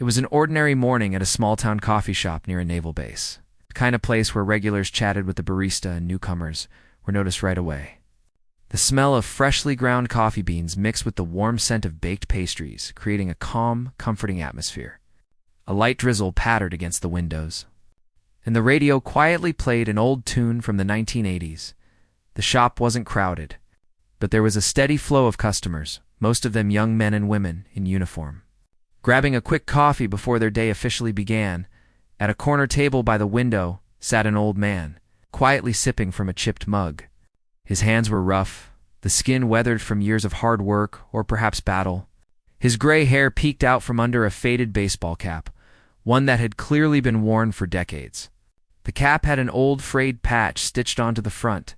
It was an ordinary morning at a small-town coffee shop near a naval base, the kind of place where regulars chatted with the barista and newcomers were noticed right away. The smell of freshly ground coffee beans mixed with the warm scent of baked pastries, creating a calm, comforting atmosphere. A light drizzle pattered against the windows, and the radio quietly played an old tune from the 1980s. The shop wasn't crowded, but there was a steady flow of customers, most of them young men and women in uniform. Grabbing a quick coffee before their day officially began, at a corner table by the window sat an old man, quietly sipping from a chipped mug. His hands were rough, the skin weathered from years of hard work or perhaps battle. His gray hair peeked out from under a faded baseball cap, one that had clearly been worn for decades. The cap had an old frayed patch stitched onto the front,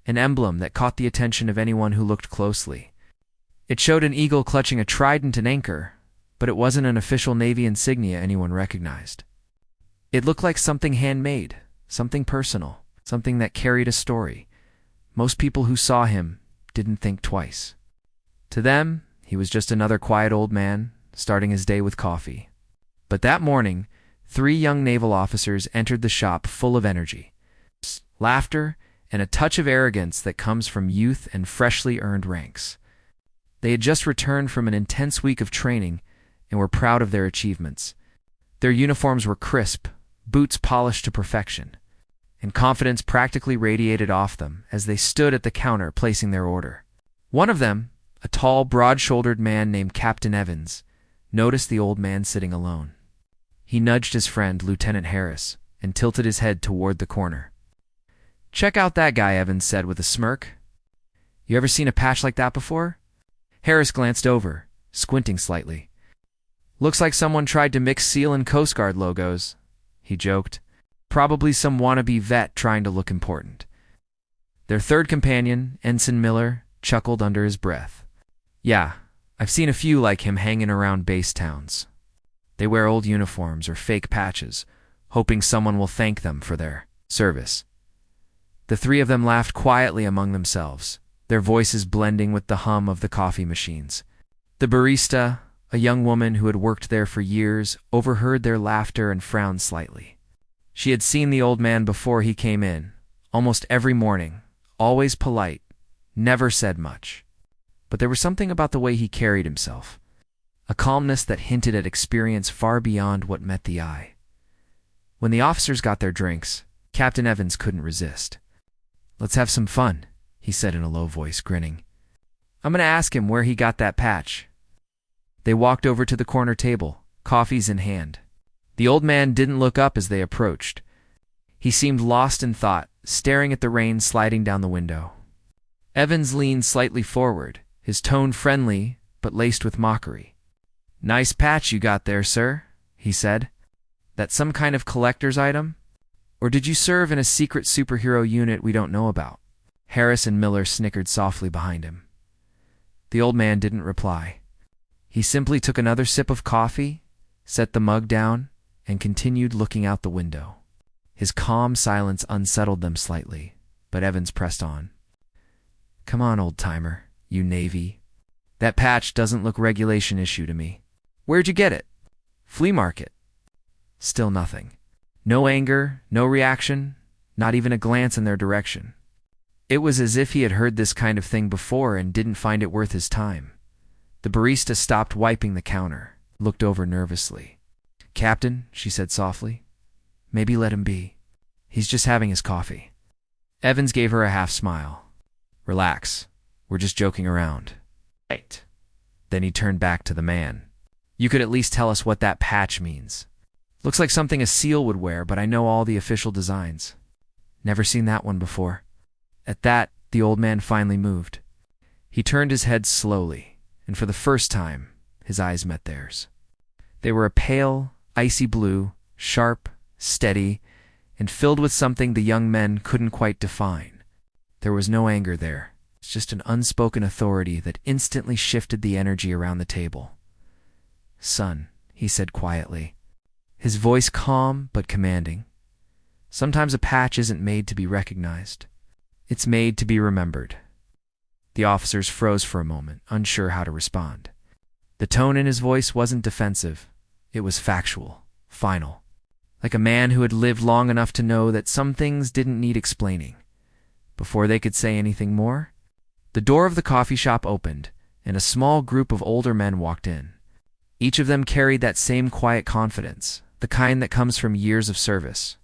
an emblem that caught the attention of anyone who looked closely. It showed an eagle clutching a trident and anchor, but it wasn't an official Navy insignia anyone recognized. It looked like something handmade, something personal, something that carried a story. Most people who saw him didn't think twice. To them, he was just another quiet old man, starting his day with coffee. But that morning, 3 young naval officers entered the shop full of energy, laughter, and a touch of arrogance that comes from youth and freshly earned ranks. They had just returned from an intense week of training and were proud of their achievements. Their uniforms were crisp, boots polished to perfection, and confidence practically radiated off them as they stood at the counter placing their order. One of them, a tall, broad-shouldered man named Captain Evans, noticed the old man sitting alone. He nudged his friend, Lieutenant Harris, and tilted his head toward the corner. "Check out that guy," Evans said with a smirk. "You ever seen a patch like that before?" Harris glanced over, squinting slightly. "Looks like someone tried to mix SEAL and Coast Guard logos," he joked. "Probably some wannabe vet trying to look important." Their third companion, Ensign Miller, chuckled under his breath. "Yeah, I've seen a few like him hanging around base towns. They wear old uniforms or fake patches, hoping someone will thank them for their service." The 3 of them laughed quietly among themselves, their voices blending with the hum of the coffee machines. The barista, a young woman who had worked there for years, overheard their laughter and frowned slightly. She had seen the old man before he came in, almost every morning, always polite, never said much. But there was something about the way he carried himself, a calmness that hinted at experience far beyond what met the eye. When the officers got their drinks, Captain Evans couldn't resist. "Let's have some fun," he said in a low voice, grinning. "I'm going to ask him where he got that patch." They walked over to the corner table, coffees in hand. The old man didn't look up as they approached. He seemed lost in thought, staring at the rain sliding down the window. Evans leaned slightly forward, his tone friendly but laced with mockery. "Nice patch you got there, sir," he said. "That some kind of collector's item? Or did you serve in a secret superhero unit we don't know about?" Harris and Miller snickered softly behind him. The old man didn't reply. He simply took another sip of coffee, set the mug down, and continued looking out the window. His calm silence unsettled them slightly, but Evans pressed on. "Come on, old-timer, you Navy. That patch doesn't look regulation issue to me. Where'd you get it? Flea market?" Still nothing. No anger, no reaction, not even a glance in their direction. It was as if he had heard this kind of thing before and didn't find it worth his time. The barista stopped wiping the counter, looked over nervously. "Captain," she said softly, "maybe let him be. He's just having his coffee." Evans gave her a half-smile. "Relax. We're just joking around." "Right." Then he turned back to the man. "You could at least tell us what that patch means. Looks like something a SEAL would wear, but I know all the official designs." "Never seen that one before." At that, the old man finally moved. He turned his head slowly, and for the first time, his eyes met theirs. They were a pale, icy blue, sharp, steady, and filled with something the young men couldn't quite define. There was no anger there. It's just an unspoken authority that instantly shifted the energy around the table. "Son," he said quietly, his voice calm but commanding. "Sometimes a patch isn't made to be recognized. It's made to be remembered." The officers froze for a moment, unsure how to respond. The tone in his voice wasn't defensive. It was factual, final, like a man who had lived long enough to know that some things didn't need explaining. Before they could say anything more, the door of the coffee shop opened, and a small group of older men walked in. Each of them carried that same quiet confidence, the kind that comes from years of service.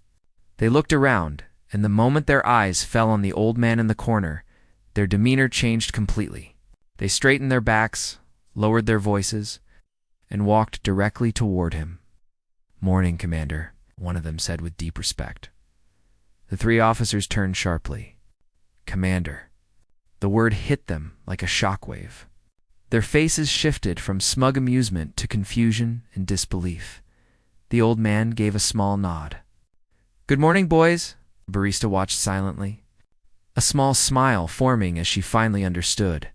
They looked around, and the moment their eyes fell on the old man in the corner, their demeanor changed completely. They straightened their backs, lowered their voices, and walked directly toward him. "Morning, Commander," one of them said with deep respect. The three officers turned sharply. "Commander." The word hit them like a shockwave. Their faces shifted from smug amusement to confusion and disbelief. The old man gave a small nod. "Good morning, boys," the barista watched silently, a small smile forming as she finally understood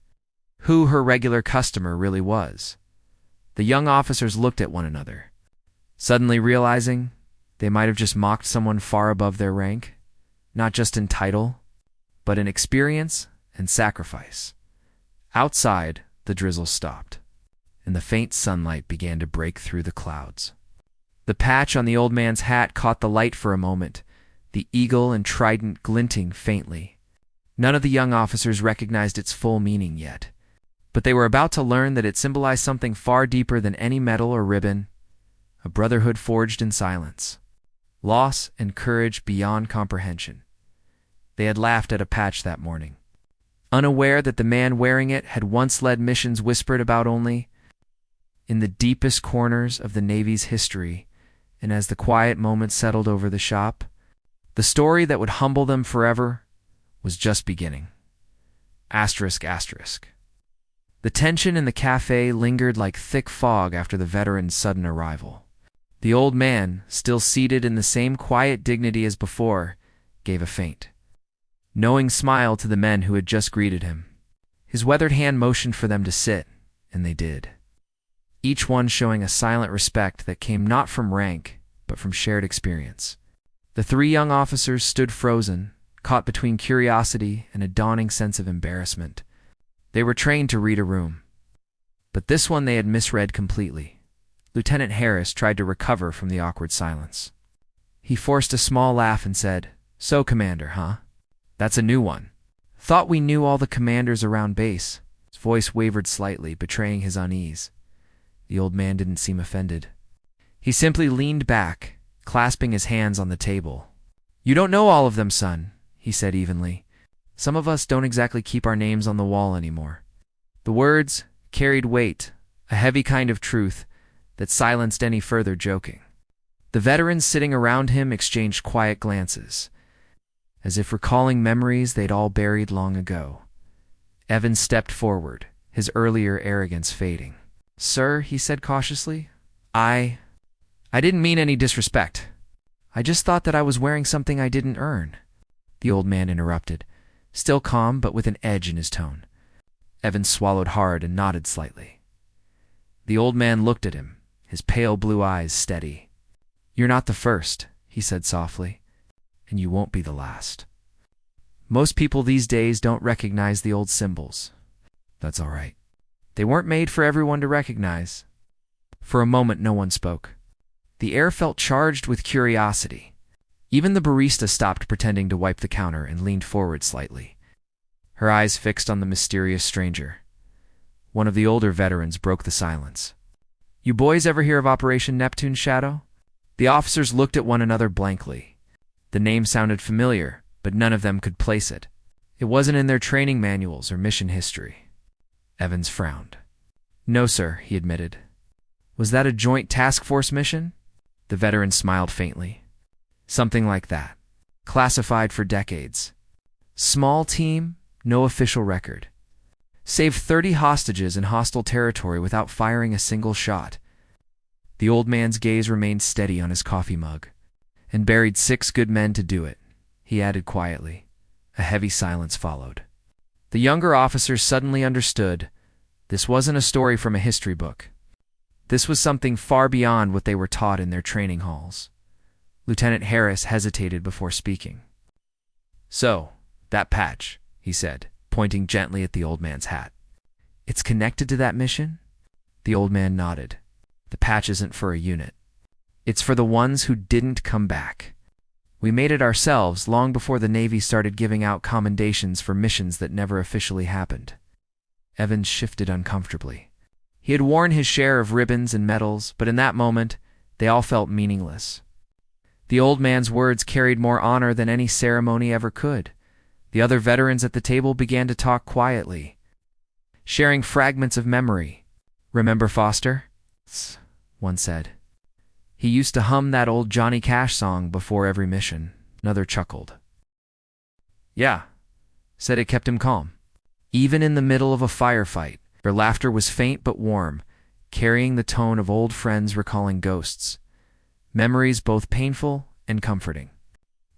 who her regular customer really was. The young officers looked at one another, suddenly realizing they might have just mocked someone far above their rank, not just in title, but in experience and sacrifice. Outside, the drizzle stopped, and the faint sunlight began to break through the clouds. The patch on the old man's hat caught the light for a moment, the eagle and trident glinting faintly. None of the young officers recognized its full meaning yet, but they were about to learn that it symbolized something far deeper than any medal or ribbon, a brotherhood forged in silence, loss and courage beyond comprehension. They had laughed at a patch that morning, unaware that the man wearing it had once led missions whispered about only in the deepest corners of the Navy's history. And as the quiet moments settled over the shop, the story that would humble them forever was just beginning. Asterisk, asterisk. The tension in the cafe lingered like thick fog after the veteran's sudden arrival. The old man, still seated in the same quiet dignity as before, gave a faint, knowing smile to the men who had just greeted him. His weathered hand motioned for them to sit, and they did, each one showing a silent respect that came not from rank, but from shared experience. The three young officers stood frozen, caught between curiosity and a dawning sense of embarrassment. They were trained to read a room, but this one they had misread completely. Lieutenant Harris tried to recover from the awkward silence. He forced a small laugh and said, "So, Commander, huh? That's a new one. Thought we knew all the commanders around base." His voice wavered slightly, betraying his unease. The old man didn't seem offended. He simply leaned back, clasping his hands on the table. "You don't know all of them, son," he said evenly. "Some of us don't exactly keep our names on the wall anymore." The words carried weight, a heavy kind of truth that silenced any further joking. The veterans sitting around him exchanged quiet glances, as if recalling memories they'd all buried long ago. Evans stepped forward, his earlier arrogance fading. "Sir," he said cautiously, I didn't mean any disrespect. I just thought that I was wearing something I didn't earn." The old man interrupted, still calm but with an edge in his tone. Evans swallowed hard and nodded slightly. The old man looked at him, his pale blue eyes steady. "You're not the first," he said softly, "and you won't be the last. Most people these days don't recognize the old symbols. That's all right. They weren't made for everyone to recognize." For a moment no one spoke. The air felt charged with curiosity. Even the barista stopped pretending to wipe the counter and leaned forward slightly, her eyes fixed on the mysterious stranger. One of the older veterans broke the silence. "You boys ever hear of Operation Neptune's Shadow?" The officers looked at one another blankly. The name sounded familiar, but none of them could place it. It wasn't in their training manuals or mission history. Evans frowned. "No, sir," he admitted. "Was that a joint task force mission?" The veteran smiled faintly. "Something like that. Classified for decades. Small team, no official record. Saved 30 hostages in hostile territory without firing a single shot." The old man's gaze remained steady on his coffee mug. "And buried 6 good men to do it," he added quietly. A heavy silence followed. The younger officers suddenly understood. This wasn't a story from a history book. This was something far beyond what they were taught in their training halls. Lieutenant Harris hesitated before speaking. "So, that patch," he said, pointing gently at the old man's hat. "It's connected to that mission?" The old man nodded. The patch isn't for a unit. It's for the ones who didn't come back. We made it ourselves long before the Navy started giving out commendations for missions that never officially happened. Evans shifted uncomfortably. He had worn his share of ribbons and medals, but in that moment, they all felt meaningless. The old man's words carried more honor than any ceremony ever could. The other veterans at the table began to talk quietly, sharing fragments of memory. "Remember Foster?" one said. "He used to hum that old Johnny Cash song before every mission." Another chuckled. "Yeah," said it kept him calm. Even in the middle of a firefight, their laughter was faint but warm, carrying the tone of old friends recalling ghosts. Memories both painful and comforting.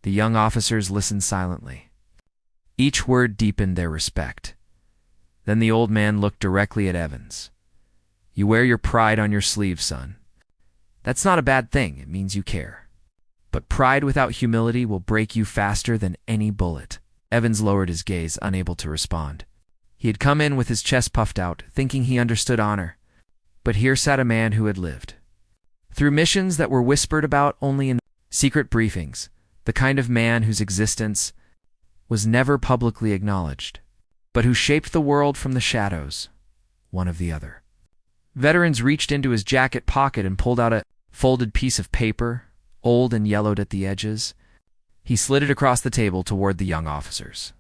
The young officers listened silently. Each word deepened their respect. Then the old man looked directly at Evans. "You wear your pride on your sleeve, son. That's not a bad thing, it means you care. But pride without humility will break you faster than any bullet." Evans lowered his gaze, unable to respond. He had come in with his chest puffed out, thinking he understood honor. But here sat a man who had lived through missions that were whispered about only in secret briefings, the kind of man whose existence was never publicly acknowledged, but who shaped the world from the shadows, one of the other. Veterans reached into his jacket pocket and pulled out a folded piece of paper, old and yellowed at the edges. He slid it across the table toward the young officers.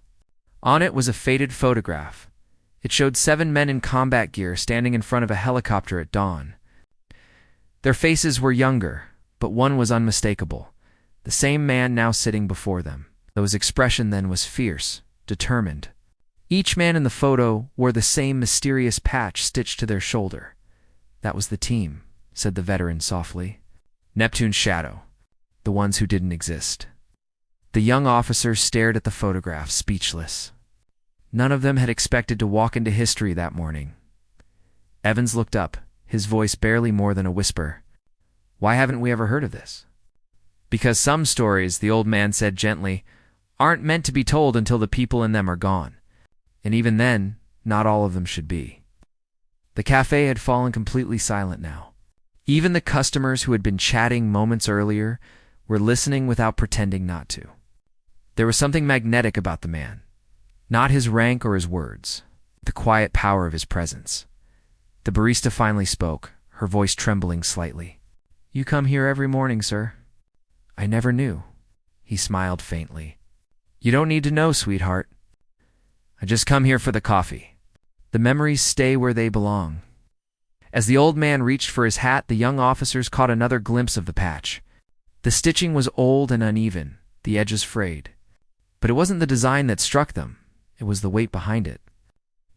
On it was a faded photograph. It showed 7 men in combat gear standing in front of a helicopter at dawn. Their faces were younger, but one was unmistakable. The same man now sitting before them, though his expression then was fierce, determined. Each man in the photo wore the same mysterious patch stitched to their shoulder. "That was the team," said the veteran softly. "Neptune's shadow, the ones who didn't exist." The young officers stared at the photograph, speechless. None of them had expected to walk into history that morning. Evans looked up, his voice barely more than a whisper. "Why haven't we ever heard of this?" "Because some stories," the old man said gently, "aren't meant to be told until the people in them are gone. And even then, not all of them should be." The cafe had fallen completely silent now. Even the customers who had been chatting moments earlier were listening without pretending not to. There was something magnetic about the man. Not his rank or his words, the quiet power of his presence. The barista finally spoke, her voice trembling slightly. "You come here every morning, sir?" "I never knew." He smiled faintly. "You don't need to know, sweetheart. I just come here for the coffee. The memories stay where they belong." As the old man reached for his hat, the young officers caught another glimpse of the patch. The stitching was old and uneven, the edges frayed. But it wasn't the design that struck them, it was the weight behind it.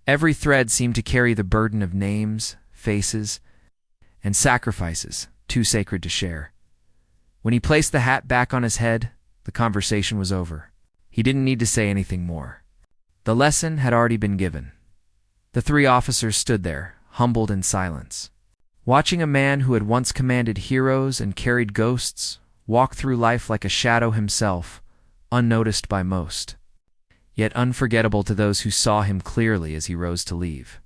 Every thread seemed to carry the burden of names, faces, and sacrifices, too sacred to share. When he placed the hat back on his head, the conversation was over. He didn't need to say anything more. The lesson had already been given. The 3 officers stood there, humbled in silence, watching a man who had once commanded heroes and carried ghosts walk through life like a shadow himself, unnoticed by most, yet unforgettable to those who saw him clearly as he rose to leave.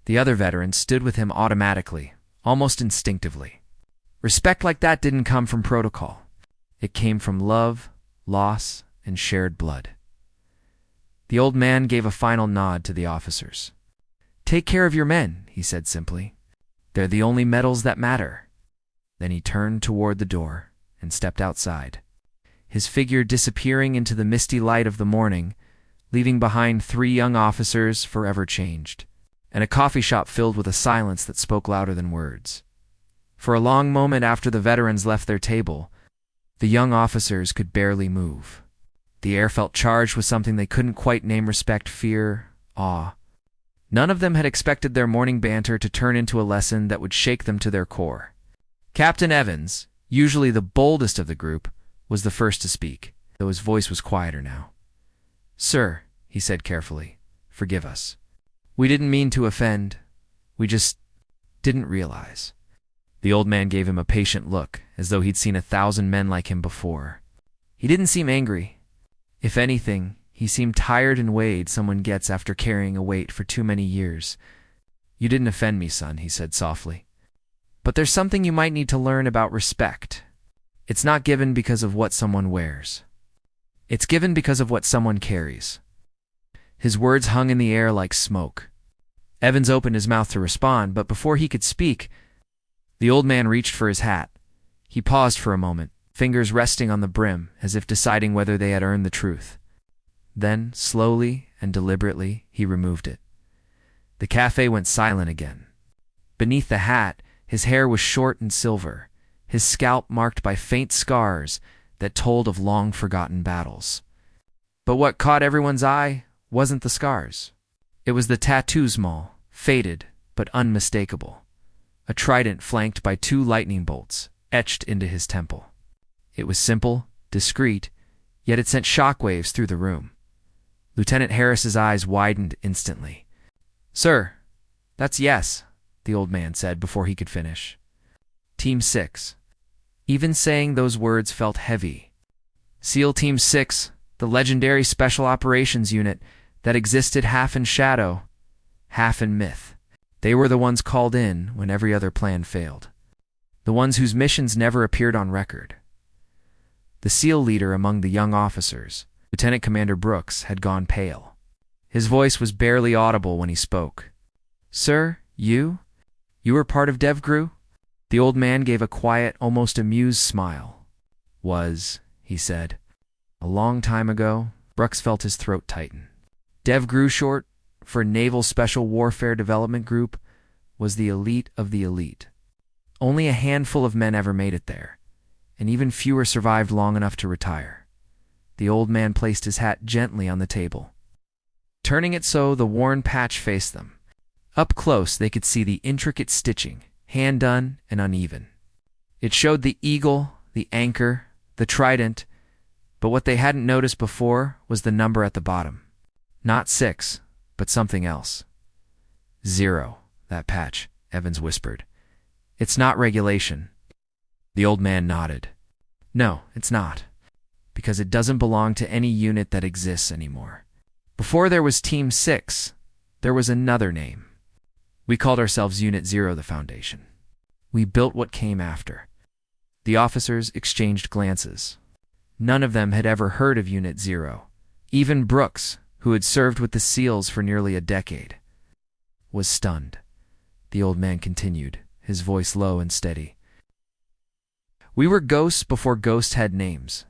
The other veterans stood with him automatically, almost instinctively. Respect like that didn't come from protocol. It came from love, loss, and shared blood. The old man gave a final nod to the officers. "Take care of your men," he said simply. "They're the only medals that matter." Then he turned toward the door and stepped outside, his figure disappearing into the misty light of the morning, leaving behind 3 young officers forever changed, and a coffee shop filled with a silence that spoke louder than words. For a long moment after the veterans left their table, the young officers could barely move. The air felt charged with something they couldn't quite name: respect, fear, awe. None of them had expected their morning banter to turn into a lesson that would shake them to their core. Captain Evans, usually the boldest of the group, was the first to speak, though his voice was quieter now. "Sir," he said carefully, "forgive us. We didn't mean to offend. We just didn't realize." The old man gave him a patient look, as though he'd seen 1,000 men like him before. He didn't seem angry. If anything, he seemed tired and weighed someone gets after carrying a weight for too many years. "You didn't offend me, son," he said softly. But there's something you might need to learn about respect. It's not given because of what someone wears. It's given because of what someone carries. His words hung in the air like smoke. Evans opened his mouth to respond, but before he could speak, the old man reached for his hat. He paused for a moment, fingers resting on the brim, as if deciding whether they had earned the truth. Then, slowly and deliberately, he removed it. The cafe went silent again. Beneath the hat, his hair was short and silver, his scalp marked by faint scars that told of long-forgotten battles. But what caught everyone's eye wasn't the scars. It was the tattoo, small, faded, but unmistakable. A trident flanked by 2 lightning bolts, etched into his temple. It was simple, discreet, yet it sent shockwaves through the room. Lieutenant Harris's eyes widened instantly. "Sir, that's yes," the old man said before he could finish. Team 6. Even saying those words felt heavy. SEAL Team 6, the legendary Special Operations Unit that existed half in shadow, half in myth. They were the ones called in when every other plan failed. The ones whose missions never appeared on record. The SEAL leader among the young officers, Lieutenant Commander Brooks, had gone pale. His voice was barely audible when he spoke. "Sir, you were part of DevGru?" The old man gave a quiet, almost amused smile. "Was," he said. "A long time ago." Brooks felt his throat tighten. DevGru, short for Naval Special Warfare Development Group, was the elite of the elite. Only a handful of men ever made it there, and even fewer survived long enough to retire. The old man placed his hat gently on the table, turning it so the worn patch faced them. Up close, they could see the intricate stitching, hand-done and uneven. It showed the eagle, the anchor, the trident, but what they hadn't noticed before was the number at the bottom. Not 6, but something else. 0, that patch, Evans whispered. "It's not regulation." The old man nodded. "No, it's not, because it doesn't belong to any unit that exists anymore. Before there was Team 6, there was another name. We called ourselves Unit 0, the Foundation. We built what came after." The officers exchanged glances. None of them had ever heard of Unit 0. Even Brooks, who had served with the SEALs for nearly a decade, was stunned. The old man continued, his voice low and steady. "We were ghosts before ghosts had names.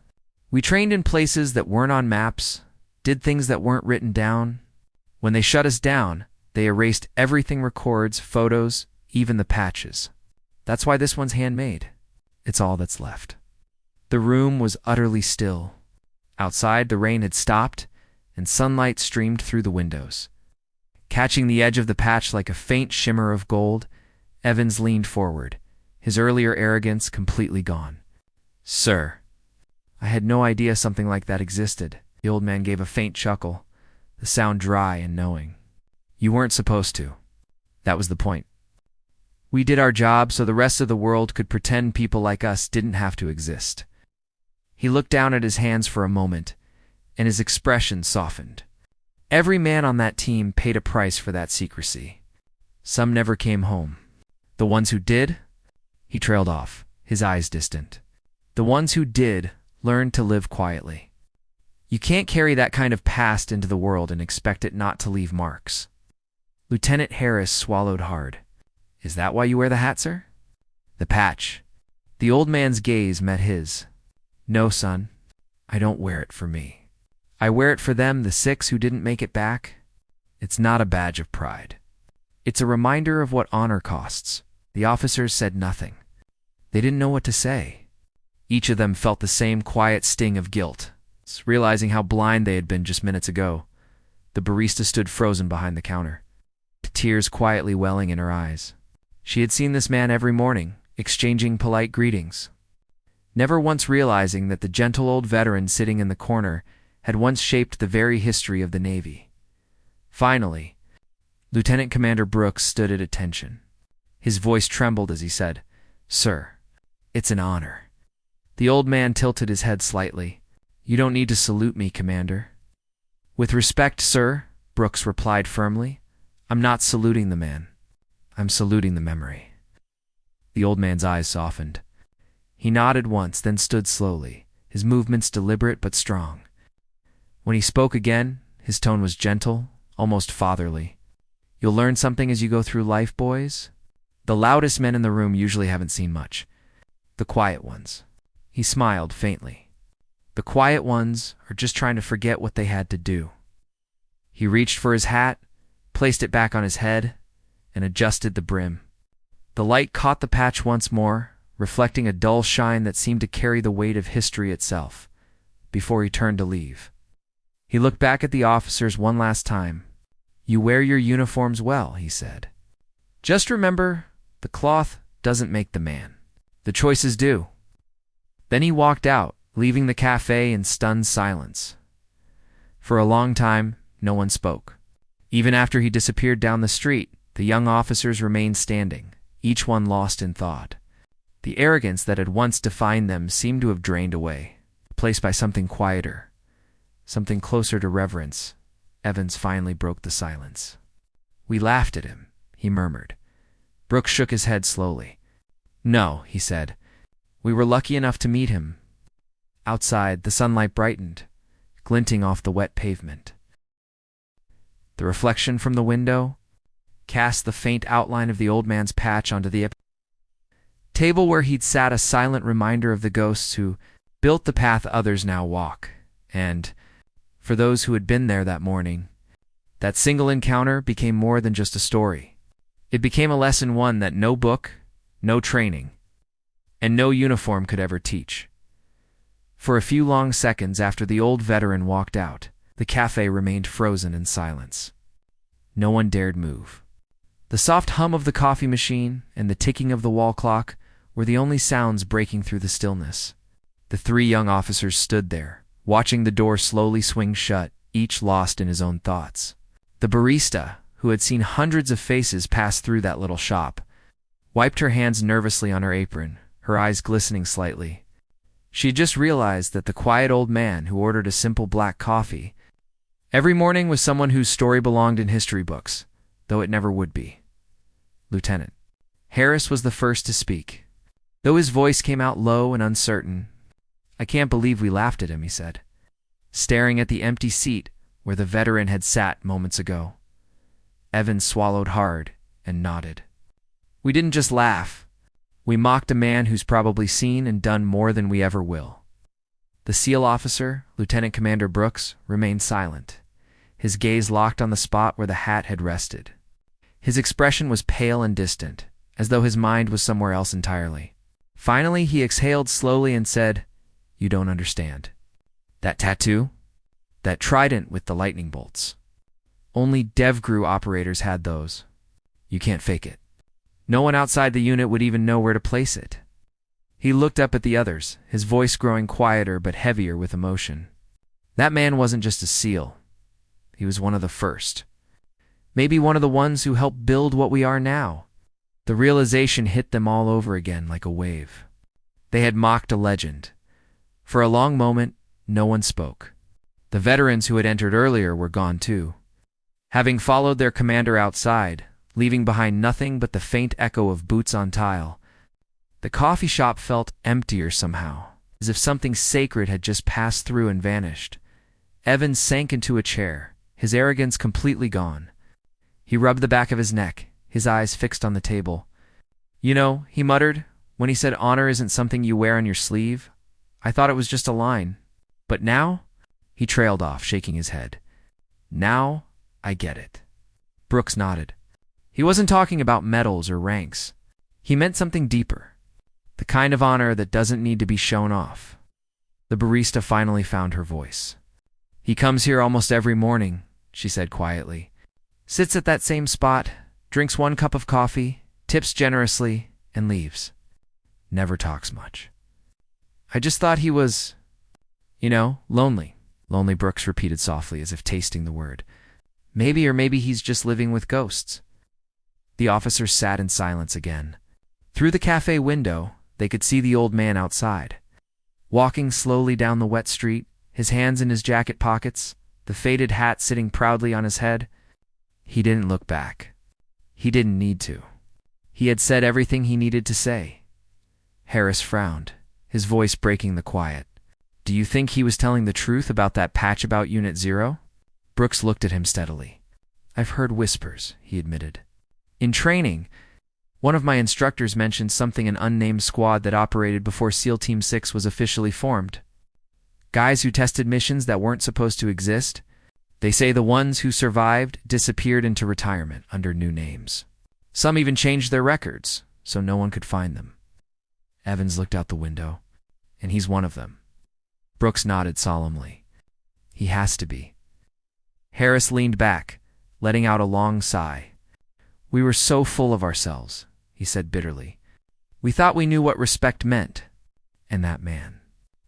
We trained in places that weren't on maps, did things that weren't written down. When they shut us down, they erased everything, records, photos, even the patches. That's why this one's handmade. It's all that's left." The room was utterly still. Outside, the rain had stopped, and sunlight streamed through the windows. Catching the edge of the patch like a faint shimmer of gold, Evans leaned forward, his earlier arrogance completely gone. "Sir, I had no idea something like that existed." The old man gave a faint chuckle, the sound dry and knowing. "You weren't supposed to. That was the point. We did our job so the rest of the world could pretend people like us didn't have to exist." He looked down at his hands for a moment, and his expression softened. Every man on that team paid a price for that secrecy. Some never came home. The ones who did, he trailed off, his eyes distant. The ones who did learned to live quietly. You can't carry that kind of past into the world and expect it not to leave marks. Lieutenant Harris swallowed hard. "Is that why you wear the hat, sir?" "The patch." The old man's gaze met his. "No, son, I don't wear it for me. I wear it for them, the 6 who didn't make it back. It's not a badge of pride. It's a reminder of what honor costs." The officers said nothing. They didn't know what to say. Each of them felt the same quiet sting of guilt, realizing how blind they had been just minutes ago. The barista stood frozen behind the counter, tears quietly welling in her eyes. She had seen this man every morning, exchanging polite greetings, never once realizing that the gentle old veteran sitting in the corner had once shaped the very history of the Navy. Finally, Lieutenant Commander Brooks stood at attention. His voice trembled as he said, "Sir, it's an honor." The old man tilted his head slightly. "You don't need to salute me, Commander." "With respect, sir," Brooks replied firmly, "I'm not saluting the man. I'm saluting the memory." The old man's eyes softened. He nodded once, then stood slowly, his movements deliberate but strong. When he spoke again, his tone was gentle, almost fatherly. "You'll learn something as you go through life, boys. The loudest men in the room usually haven't seen much. The quiet ones." He smiled faintly. "The quiet ones are just trying to forget what they had to do." He reached for his hat, placed it back on his head, and adjusted the brim. The light caught the patch once more, reflecting a dull shine that seemed to carry the weight of history itself, before he turned to leave. He looked back at the officers one last time. "You wear your uniforms well," he said. "Just remember, the cloth doesn't make the man. The choices do." Then he walked out, leaving the cafe in stunned silence. For a long time, no one spoke. Even after he disappeared down the street, the young officers remained standing, each one lost in thought. The arrogance that had once defined them seemed to have drained away, replaced by something quieter, something closer to reverence. Evans finally broke the silence. "We laughed at him," he murmured. Brooks shook his head slowly. "No," he said. "We were lucky enough to meet him." Outside, the sunlight brightened, glinting off the wet pavement. The reflection from the window cast the faint outline of the old man's patch onto the table where he'd sat, a silent reminder of the ghosts who built the path others now walk. And, for those who had been there that morning, that single encounter became more than just a story. It became a lesson, one that no book, no training, and no uniform could ever teach. For a few long seconds after the old veteran walked out, the cafe remained frozen in silence. No one dared move. The soft hum of the coffee machine and the ticking of the wall clock were the only sounds breaking through the stillness. The three young officers stood there, watching the door slowly swing shut, each lost in his own thoughts. The barista, who had seen hundreds of faces pass through that little shop, wiped her hands nervously on her apron, her eyes glistening slightly. She had just realized that the quiet old man who ordered a simple black coffee every morning was someone whose story belonged in history books, though it never would be. Lieutenant Harris was the first to speak. Though his voice came out low and uncertain, "I can't believe we laughed at him," he said, staring at the empty seat where the veteran had sat moments ago. Evans swallowed hard and nodded. "We didn't just laugh. We mocked a man who's probably seen and done more than we ever will." The SEAL officer, Lieutenant Commander Brooks, remained silent, his gaze locked on the spot where the hat had rested. His expression was pale and distant, as though his mind was somewhere else entirely. Finally, he exhaled slowly and said, "You don't understand. That tattoo? That trident with the lightning bolts. Only DevGru operators had those. You can't fake it. No one outside the unit would even know where to place it." He looked up at the others, his voice growing quieter but heavier with emotion. "That man wasn't just a SEAL. He was one of the first. Maybe one of the ones who helped build what we are now." The realization hit them all over again like a wave. They had mocked a legend. For a long moment, no one spoke. The veterans who had entered earlier were gone too, having followed their commander outside, leaving behind nothing but the faint echo of boots on tile. The coffee shop felt emptier somehow, as if something sacred had just passed through and vanished. Evans sank into a chair, his arrogance completely gone. He rubbed the back of his neck, his eyes fixed on the table. "You know," he muttered, "when he said honor isn't something you wear on your sleeve, I thought it was just a line. But now?" He trailed off, shaking his head. "Now I get it." Brooks nodded. He wasn't talking about medals or ranks. He meant something deeper. The kind of honor that doesn't need to be shown off. The barista finally found her voice. "He comes here almost every morning," she said quietly. "Sits at that same spot, drinks 1 cup of coffee, tips generously, and leaves. Never talks much. I just thought he was, lonely." Lonely, Brooks repeated softly, as if tasting the word. Maybe he's just living with ghosts." The officers sat in silence again. Through the cafe window, they could see the old man outside, walking slowly down the wet street, his hands in his jacket pockets, the faded hat sitting proudly on his head. He didn't look back. He didn't need to. He had said everything he needed to say. Harris frowned, his voice breaking the quiet. Do you think he was telling the truth about that patch about Unit 0? Brooks looked at him steadily. I've heard whispers, he admitted. In training, one of my instructors mentioned something an unnamed squad that operated before SEAL Team 6 was officially formed. Guys who tested missions that weren't supposed to exist. They say the ones who survived disappeared into retirement under new names. Some even changed their records, so no one could find them. Evans looked out the window. And he's one of them. Brooks nodded solemnly. He has to be. Harris leaned back, letting out a long sigh. We were so full of ourselves, he said bitterly. We thought we knew what respect meant. And that man.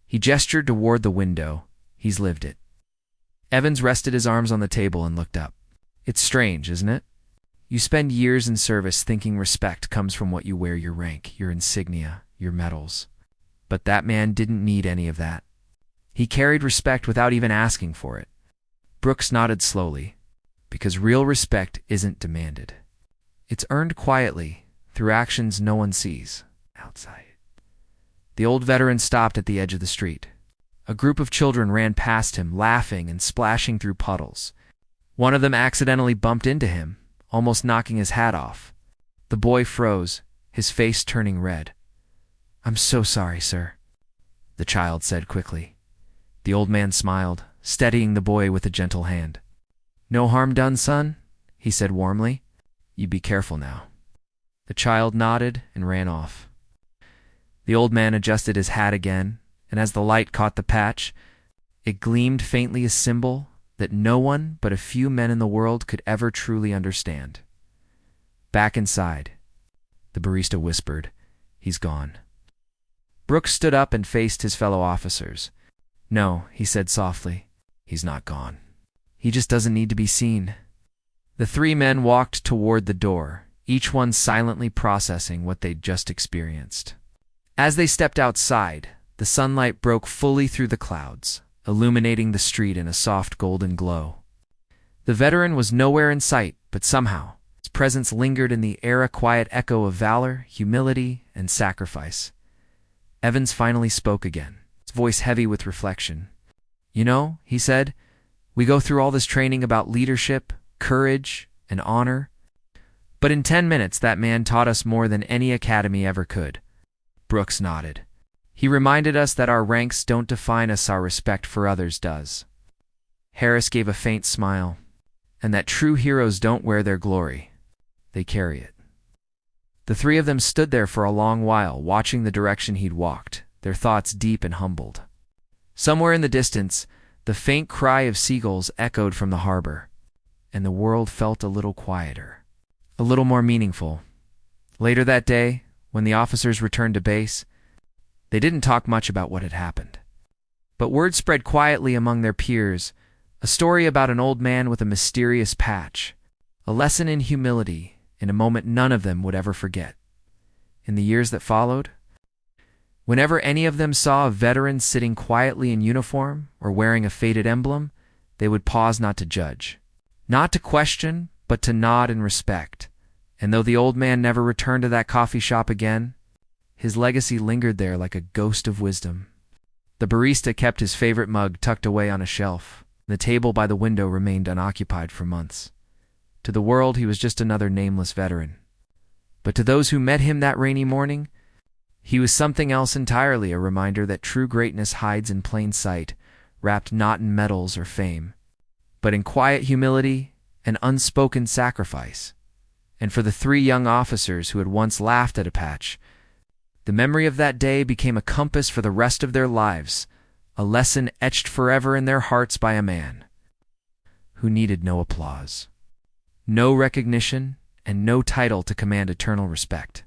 He gestured toward the window. He's lived it. Evans rested his arms on the table and looked up. It's strange, isn't it? You spend years in service thinking respect comes from what you wear, your rank, your insignia, your medals. But that man didn't need any of that. He carried respect without even asking for it. Brooks nodded slowly, because real respect isn't demanded. It's earned quietly, through actions no one sees, outside. The old veteran stopped at the edge of the street. A group of children ran past him, laughing and splashing through puddles. One of them accidentally bumped into him, almost knocking his hat off. The boy froze, his face turning red. I'm so sorry, sir, the child said quickly. The old man smiled, steadying the boy with a gentle hand. No harm done, son, he said warmly. You be careful now. The child nodded and ran off. The old man adjusted his hat again, and as the light caught the patch, it gleamed faintly, a symbol that no one but a few men in the world could ever truly understand. Back inside, the barista whispered, He's gone. Brooks stood up and faced his fellow officers. No, he said softly, he's not gone. He just doesn't need to be seen. The three men walked toward the door, each one silently processing what they'd just experienced. As they stepped outside, the sunlight broke fully through the clouds, illuminating the street in a soft golden glow. The veteran was nowhere in sight, but somehow his presence lingered in the air, a quiet echo of valor, humility, and sacrifice. Evans finally spoke again, his voice heavy with reflection. You know, he said, we go through all this training about leadership, courage, and honor. But in 10 minutes, that man taught us more than any academy ever could. Brooks nodded. He reminded us that our ranks don't define us, our respect for others does. Harris gave a faint smile, and that true heroes don't wear their glory. They carry it. The three of them stood there for a long while, watching the direction he'd walked, their thoughts deep and humbled. Somewhere in the distance, the faint cry of seagulls echoed from the harbor, and the world felt a little quieter, a little more meaningful. Later that day, when the officers returned to base, they didn't talk much about what had happened. But word spread quietly among their peers, a story about an old man with a mysterious patch, a lesson in humility in a moment none of them would ever forget. In the years that followed, whenever any of them saw a veteran sitting quietly in uniform or wearing a faded emblem, they would pause not to judge, not to question, but to nod in respect. And though the old man never returned to that coffee shop again, his legacy lingered there like a ghost of wisdom. The barista kept his favorite mug tucked away on a shelf. The table by the window remained unoccupied for months. To the world, he was just another nameless veteran. But to those who met him that rainy morning, he was something else entirely, a reminder that true greatness hides in plain sight, wrapped not in medals or fame, but in quiet humility and unspoken sacrifice. And for the three young officers who had once laughed at a patch, the memory of that day became a compass for the rest of their lives, a lesson etched forever in their hearts by a man who needed no applause, no recognition, and no title to command eternal respect.